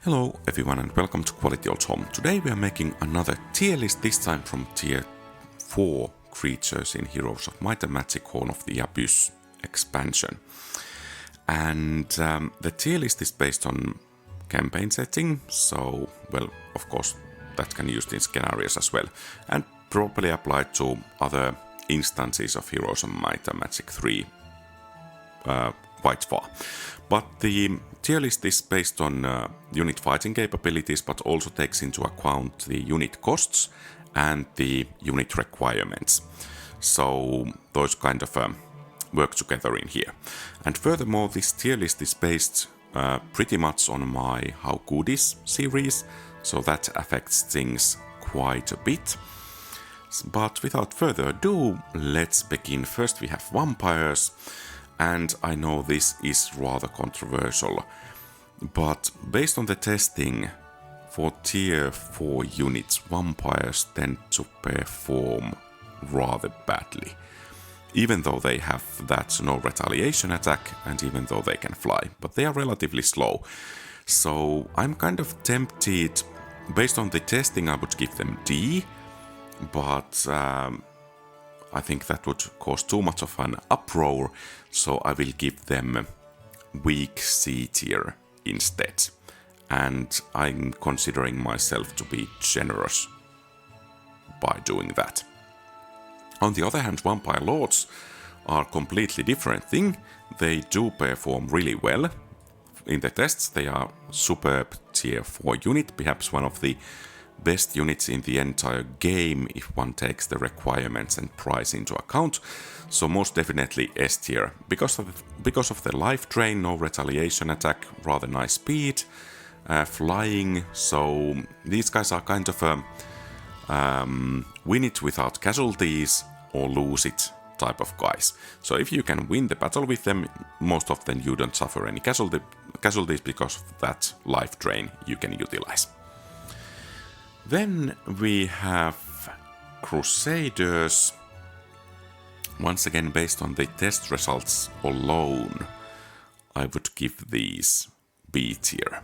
Hello everyone and welcome to QualityOldHomm. Today we are making another tier list, this time from tier 4 creatures in Heroes of Might and Magic Horn of the Abyss expansion. And the tier list is based on campaign setting, so, well, of course, that can be used in scenarios as well, and probably applied to other instances of Heroes of Might and Magic 3 quite far. But the tier list is based on unit fighting capabilities, but also takes into account the unit costs and the unit requirements. So those kind of work together in here. And furthermore, this tier list is based pretty much on my How Good Is series, so that affects things quite a bit. But without further ado, let's begin. First we have vampires. And I know this is rather controversial, but based on the testing for tier 4 units, vampires tend to perform rather badly. Even though they have that no retaliation attack and even though they can fly, but they are relatively slow. So I'm kind of tempted, based on the testing I would give them D, but I think that would cause too much of an uproar, so I will give them weak C tier instead. And I'm considering myself to be generous by doing that. On the other hand, Vampire Lords are a completely different thing. They do perform really well. In the tests, they are superb tier 4 unit, perhaps one of the best units in the entire game if one takes the requirements and price into account. So most definitely S tier. Because of the life drain, no retaliation attack, rather nice speed, flying. So these guys are kind of a win it without casualties or lose it type of guys. So if you can win the battle with them, most often you don't suffer any casualties because of that life drain you can utilize. Then we have Crusaders. Once again, based on the test results alone, I would give these B tier.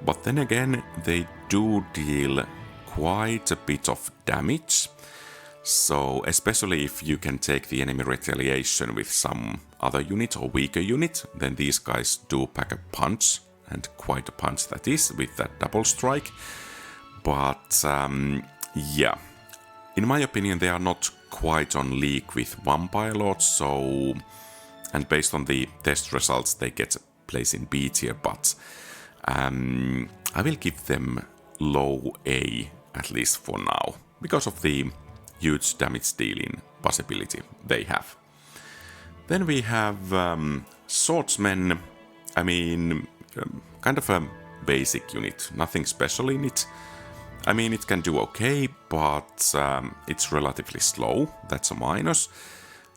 But then again, they do deal quite a bit of damage. So especially if you can take the enemy retaliation with some other unit or weaker unit, then these guys do pack a punch, and quite a punch that is, with that double strike. But yeah, in my opinion they are not quite on league with Vampire Lords, so, and based on the test results they get a place in B tier, but I will give them low A at least for now, because of the huge damage dealing possibility they have. Then we have Swordsmen. I mean, kind of a basic unit, nothing special in it. I mean, it can do okay, but it's relatively slow, that's a minus.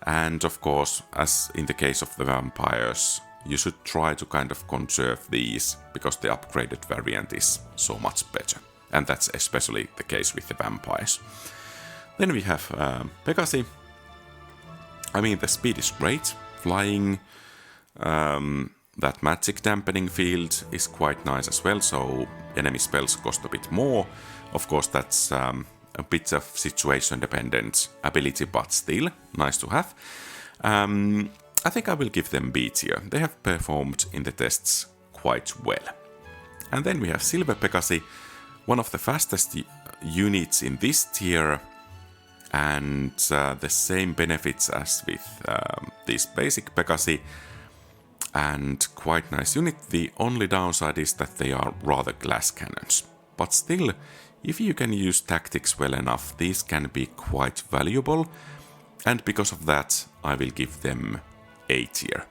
And of course, as in the case of the vampires, you should try to kind of conserve these, because the upgraded variant is so much better. And that's especially the case with the vampires. Then we have Pegasi. I mean, the speed is great, flying, that magic dampening field is quite nice as well, so enemy spells cost a bit more. Of course, that's a bit of situation dependent ability, but still nice to have. I think I will give them B tier. They have performed in the tests quite well. And then we have Silver Pegasi, one of the fastest units in this tier, and the same benefits as with this basic Pegasi. And quite nice unit. The only downside is that they are rather glass cannons. But still, if you can use tactics well enough, these can be quite valuable. And because of that, I will give them A tier.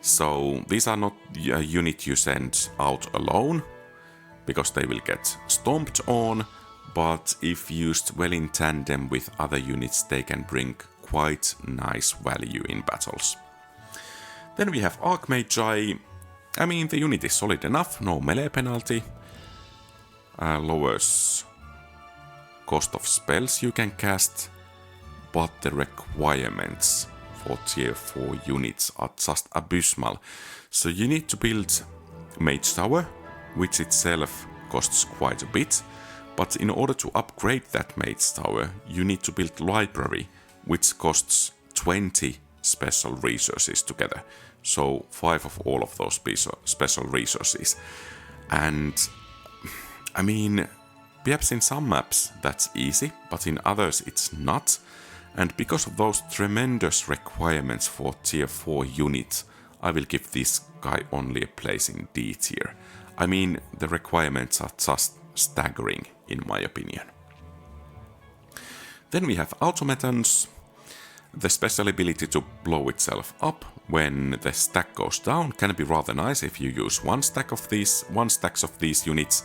So these are not a unit you send out alone, because they will get stomped on. But if used well in tandem with other units, they can bring quite nice value in battles. Then we have Archmagi. I mean, the unit is solid enough, no melee penalty. Lowers cost of spells you can cast, but the requirements for tier 4 units are just abysmal. So you need to build Mage Tower, which itself costs quite a bit, but in order to upgrade that Mage Tower, you need to build library, which costs 20 special resources together. So 5 of all of those special resources. And I mean, perhaps in some maps that's easy, but in others it's not. And because of those tremendous requirements for tier 4 units, I will give this guy only a place in D tier. I mean, the requirements are just staggering in my opinion. Then we have automatons. The special ability to blow itself up when the stack goes down can be rather nice if you use one stack of these units.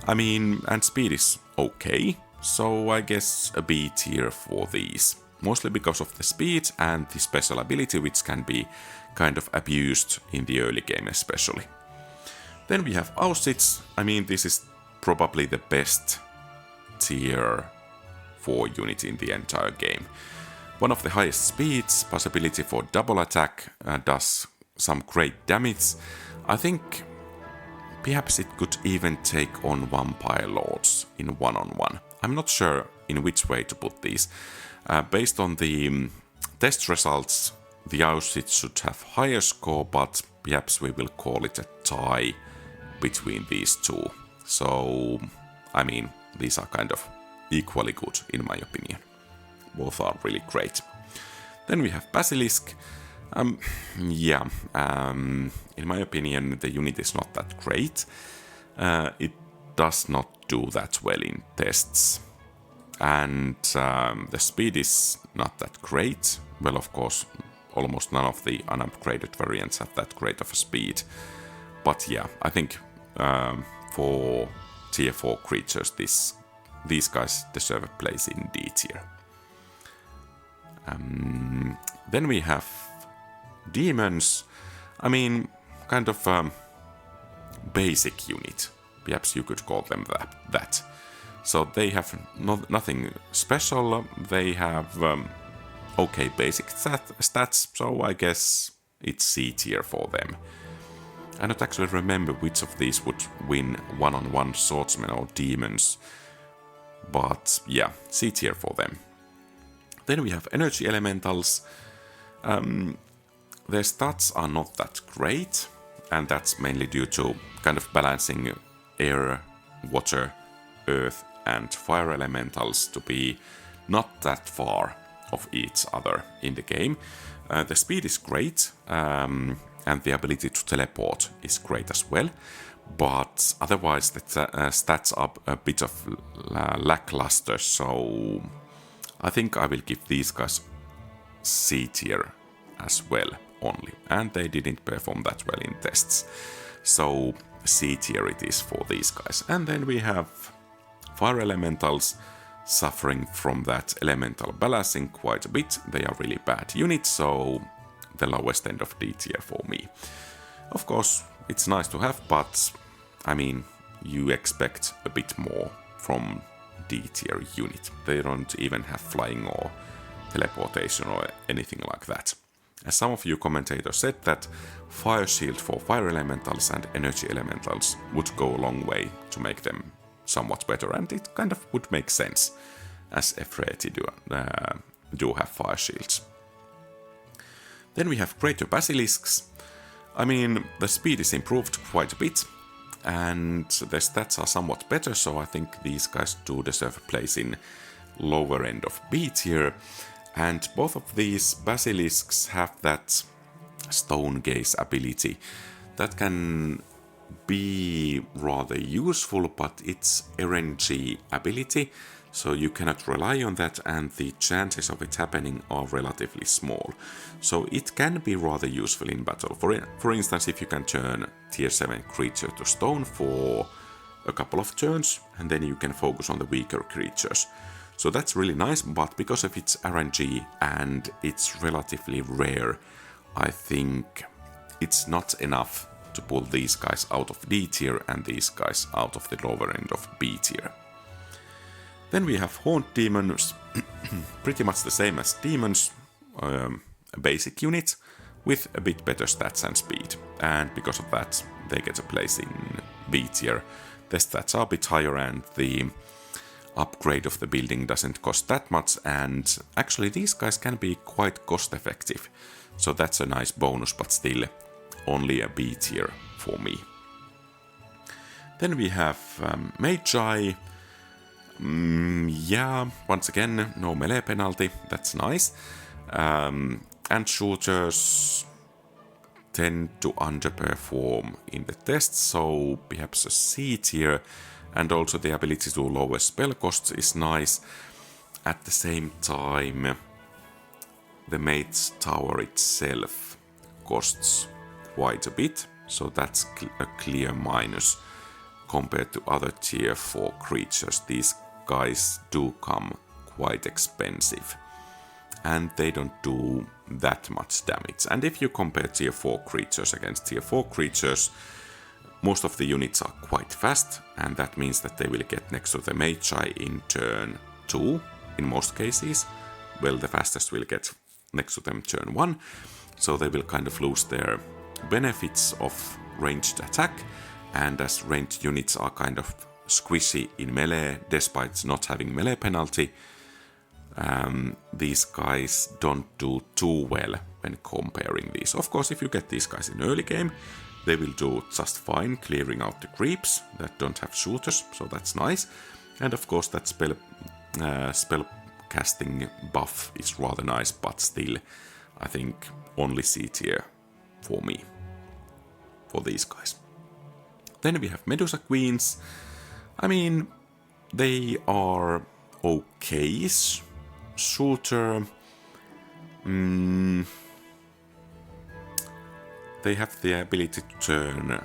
I mean, and speed is okay, so I guess a B tier for these. Mostly because of the speed and the special ability, which can be kind of abused in the early game especially. Then we have Auschwitz. I mean, this is probably the best tier 4 unit in the entire game. One of the highest speeds, possibility for double attack, does some great damage. I think perhaps it could even take on vampire lords in one-on-one. I'm not sure in which way to put these. Based on the test results, the Auschwitz should have higher score, but perhaps we will call it a tie between these two. So, I mean, these are kind of equally good in my opinion. Both are really great. Then we have Basilisk. In my opinion, the unit is not that great. It does not do that well in tests. And the speed is not that great. Well, of course, almost none of the unupgraded variants have that great of a speed. But yeah, I think for tier 4 creatures, these guys deserve a place in D tier. Then we have demons. I mean, kind of basic unit. Perhaps you could call them that. So they have nothing special. They have okay basic stats, so I guess it's C tier for them. I don't actually remember which of these would win one-on-one swordsmen or demons, but yeah, C tier for them. Then we have energy elementals. Their stats are not that great, and that's mainly due to kind of balancing air, water, earth and fire elementals to be not that far of each other in the game. The speed is great, and the ability to teleport is great as well, but otherwise the stats are a bit of lackluster, so I think I will give these guys C tier as well only, and they didn't perform that well in tests, so C tier it is for these guys. And then we have fire elementals, suffering from that elemental balancing quite a bit. They are really bad units, so the lowest end of D tier for me. Of course, it's nice to have, but I mean, you expect a bit more from D tier unit. They don't even have flying or teleportation or anything like that. As some of you commentators said that fire shield for fire elementals and energy elementals would go a long way to make them somewhat better, and it kind of would make sense, as Efreeti do have fire shields. Then we have greater basilisks. I mean, the speed is improved quite a bit, and the stats are somewhat better, so I think these guys do deserve a place in lower end of B tier. And both of these basilisks have that stone gaze ability that can be rather useful, but it's RNG ability, so you cannot rely on that, and the chances of it happening are relatively small. So it can be rather useful in battle. For instance, if you can turn tier 7 creature to stone for a couple of turns, and then you can focus on the weaker creatures. So that's really nice, but because of its RNG and it's relatively rare, I think it's not enough to pull these guys out of D tier and these guys out of the lower end of B tier. Then we have Haunt Demons, pretty much the same as Demons, a basic unit with a bit better stats and speed, and because of that they get a place in B tier. The stats are a bit higher and the upgrade of the building doesn't cost that much, and actually these guys can be quite cost effective. So that's a nice bonus, but still only a B tier for me. Then we have Magi. Yeah, once again, no melee penalty, that's nice. And shooters tend to underperform in the tests, so perhaps a C tier, and also the ability to lower spell costs is nice. At the same time, the Mage Tower itself costs quite a bit, so that's a clear minus compared to other tier 4 creatures. These guys do come quite expensive, and they don't do that much damage. And if you compare tier 4 creatures against tier 4 creatures, most of the units are quite fast, and that means that they will get next to the Magi in turn 2 in most cases. Well, the fastest will get next to them turn 1, so they will kind of lose their benefits of ranged attack, and as ranged units are kind of squishy in melee despite not having melee penalty, these guys don't do too well when comparing these. Of course, if you get these guys in early game, they will do just fine clearing out the creeps that don't have shooters, so that's nice. And of course that spell casting buff is rather nice, but still I think only C tier for me for these guys. Then we have Medusa Queens. I mean, they are okay-ish. Shooter. They have the ability to turn,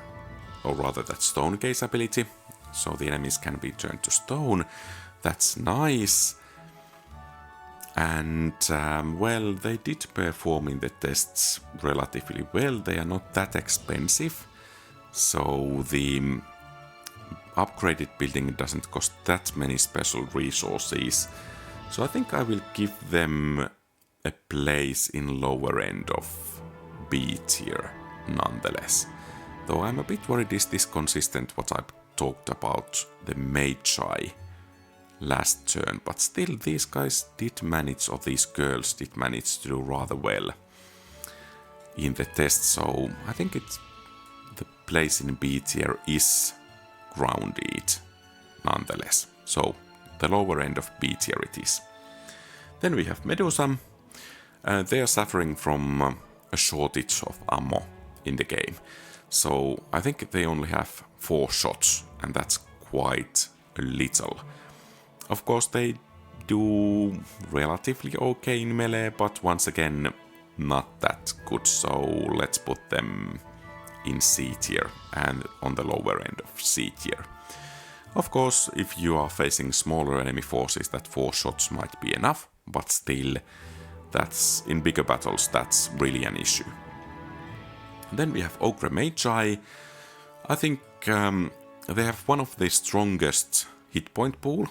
or rather that Stone Gaze ability, so the enemies can be turned to stone. That's nice. And, well, they did perform in the tests relatively well. They are not that expensive, so the upgraded building doesn't cost that many special resources. So I think I will give them a place in lower end of B tier nonetheless. Though I'm a bit worried is this consistent what I talked about the Magi last turn, but still these guys did manage, or these girls did manage to do rather well in the test, so I think it's the place in B tier is grounded nonetheless. So the lower end of B tier it is. Then we have Medusa. They are suffering from a shortage of ammo in the game. So I think they only have 4 shots, and that's quite a little. Of course they do relatively okay in melee, but once again not that good, so let's put them in C tier and on the lower end of C tier. Of course, if you are facing smaller enemy forces, that 4 shots might be enough, but still, that's in bigger battles, that's really an issue. Then we have Ogre Magi. I think they have one of the strongest hit point pool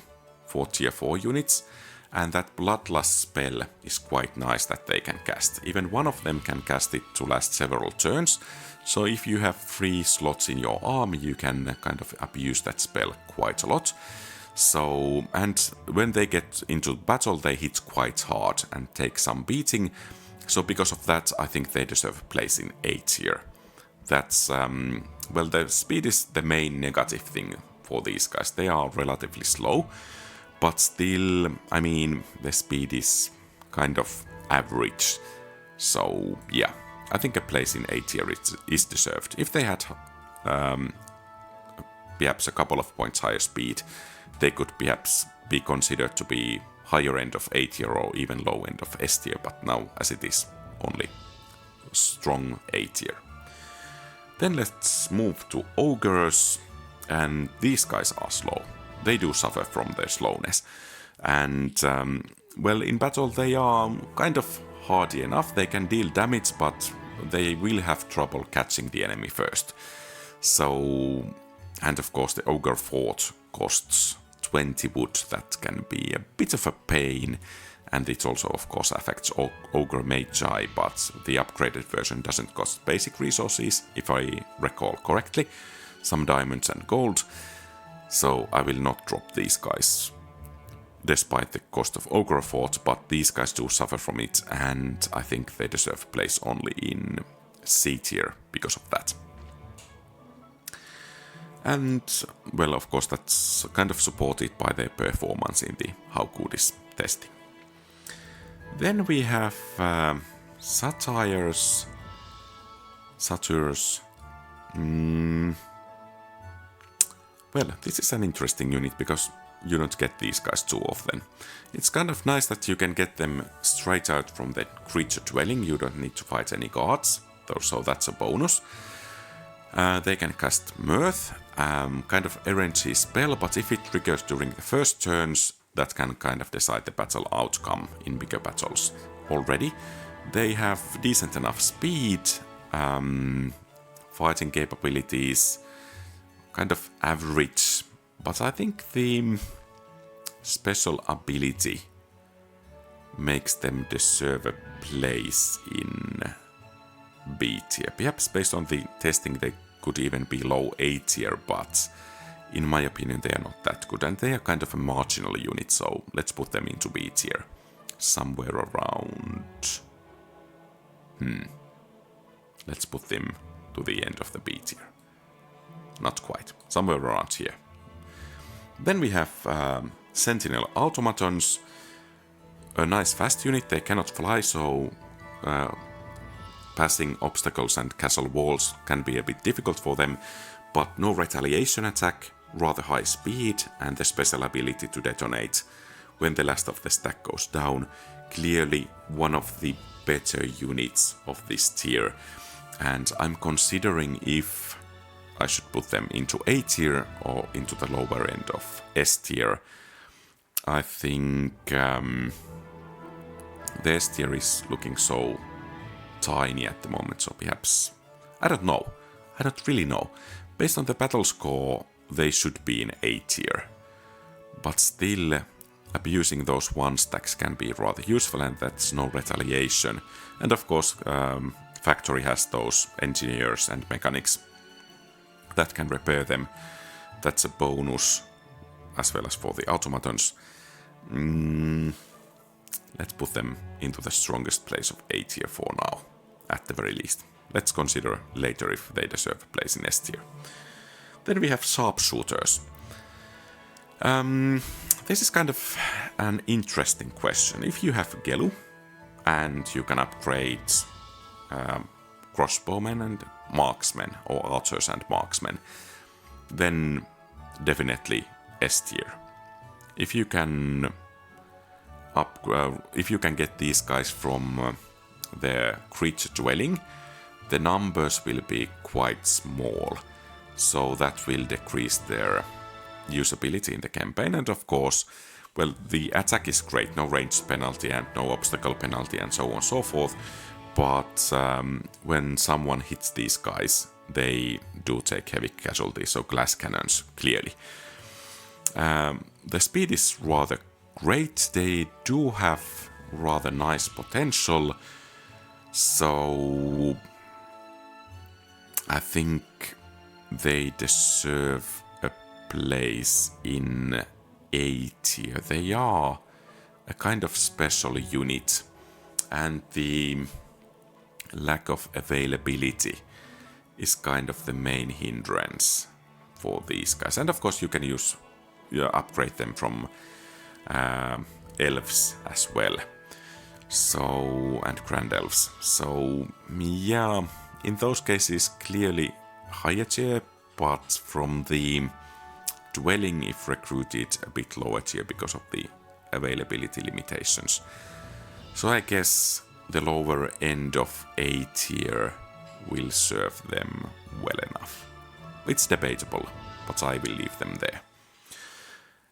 for tier 4 units, and that Bloodlust spell is quite nice that they can cast. Even one of them can cast it to last several turns, so if you have 3 slots in your army, you can kind of abuse that spell quite a lot. So, and when they get into battle, they hit quite hard and take some beating. So because of that, I think they deserve a place in A tier. That's, well, the speed is the main negative thing for these guys. They are relatively slow, but still, I mean, the speed is kind of average. So, yeah, I think a place in A tier is deserved. If they had perhaps a couple of points higher speed, they could perhaps be considered to be higher end of A tier or even low end of S tier, but now as it is, only strong A tier. Then let's move to Ogres, and these guys are slow. They do suffer from their slowness, and well, in battle they are kind of hardy enough. They can deal damage, but they will have trouble catching the enemy first. So, and of course the Ogre Fort costs 20 wood. That can be a bit of a pain, and it also of course affects Ogre Magi, but the upgraded version doesn't cost basic resources, if I recall correctly. some diamonds and gold, so I will not drop these guys despite the cost of Ogre Fort, but these guys do suffer from it, and I think they deserve a place only in C tier because of that. And, well, of course, that's kind of supported by their performance in the How Good Is testing. Then we have Satyrs. Well, this is an interesting unit because you don't get these guys too often. It's kind of nice that you can get them straight out from the creature dwelling. You don't need to fight any guards, so that's a bonus. They can cast Mirth, kind of RNG spell, but if it triggers during the first turns, that can kind of decide the battle outcome in bigger battles already. They have decent enough speed, fighting capabilities, kind of average, but I think the special ability makes them deserve a place in B tier. Perhaps based on the testing they could even be low A tier, but in my opinion they are not that good, and they are kind of a marginal unit, so let's put them into B tier. Somewhere around... Let's put them to the end of the B tier. Not quite. Somewhere around here. Then we have Sentinel Automatons. A nice fast unit. They cannot fly, so passing obstacles and castle walls can be a bit difficult for them, but no retaliation attack, rather high speed, and the special ability to detonate when the last of the stack goes down. Clearly one of the better units of this tier, and I'm considering if I should put them into A tier or into the lower end of S tier. I think the S tier is looking so tiny at the moment, so perhaps... I don't know. I don't really know. Based on the battle score, they should be in A tier. But still, abusing those one stacks can be rather useful, and that's no retaliation. And of course, Factory has those engineers and mechanics that can repair them. That's a bonus, as well as for the automatons. Let's put them into the strongest place of A tier for now, at the very least. Let's consider later if they deserve a place in S tier. Then we have Sharpshooters. This is kind of an interesting question. If you have Gelu, and you can upgrade crossbowmen and marksmen, or archers and marksmen, then definitely S tier. If you can get these guys from their creature dwelling, the numbers will be quite small, so that will decrease their usability in the campaign. And of course, well, the attack is great, no range penalty and no obstacle penalty and so on and so forth, but when someone hits these guys, they do take heavy casualties, so glass cannons, clearly. The speed is rather great, they do have rather nice potential, so I think they deserve a place in A tier. They are a kind of special unit, and the lack of availability is kind of the main hindrance for these guys. And of course you can upgrade them from elves as well, so, and grand elves. So yeah, in those cases clearly higher tier, but from the dwelling, if recruited, a bit lower tier because of the availability limitations. So I guess the lower end of A tier will serve them well enough. It's debatable, but I will leave them there.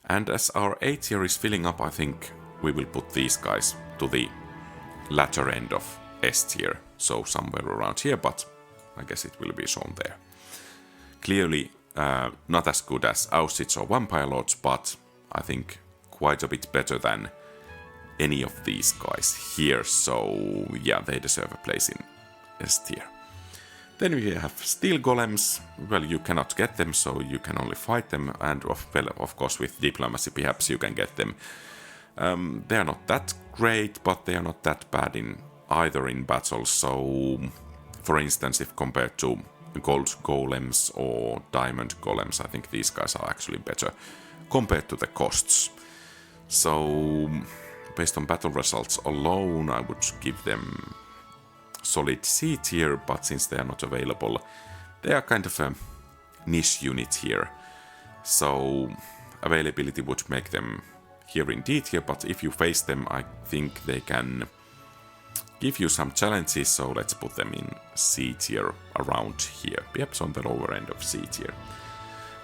And as our A tier is filling up, I think we will put these guys to the latter end of S tier, so somewhere around here, but I guess it will be shown there. Clearly not as good as Auschwitz or Vampire Lords, but I think quite a bit better than any of these guys here, so yeah, they deserve a place in S tier. Then we have steel golems. Well, you cannot get them, so you can only fight them, and of course with diplomacy perhaps you can get them. They are not that great, but they are not that bad either in battles. So, for instance, if compared to gold golems or diamond golems, I think these guys are actually better compared to the costs. So, based on battle results alone, I would give them solid C tier, but since they are not available, they are kind of a niche unit here. So, availability would make them here in D tier, but if you face them, I think they can give you some challenges, so let's put them in C tier around here, perhaps on the lower end of C tier.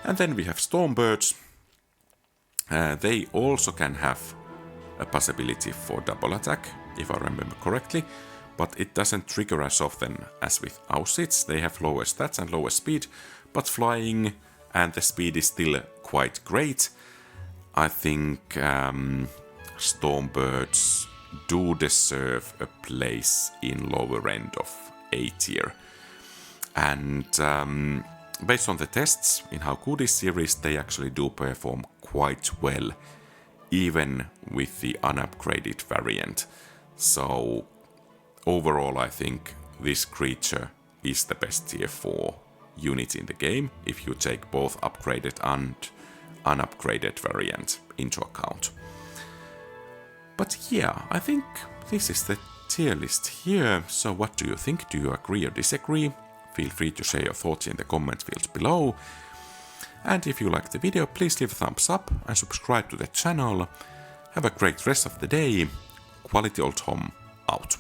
And then we have Stormbirds. They also can have a possibility for double attack, if I remember correctly, but it doesn't trigger as often as with Aussids. They have lower stats and lower speed, but flying and the speed is still quite great. I think Stormbirds do deserve a place in lower end of A tier. And based on the tests in How Good Is series, they actually do perform quite well, even with the unupgraded variant. So overall, I think this creature is the best tier 4 unit in the game, if you take both upgraded and unupgraded variant into account. But yeah, I think this is the tier list here. So what do you think? Do you agree or disagree? Feel free to share your thoughts in the comment fields below. And if you liked the video, please leave a thumbs up and subscribe to the channel. Have a great rest of the day. QualityOldHomm out.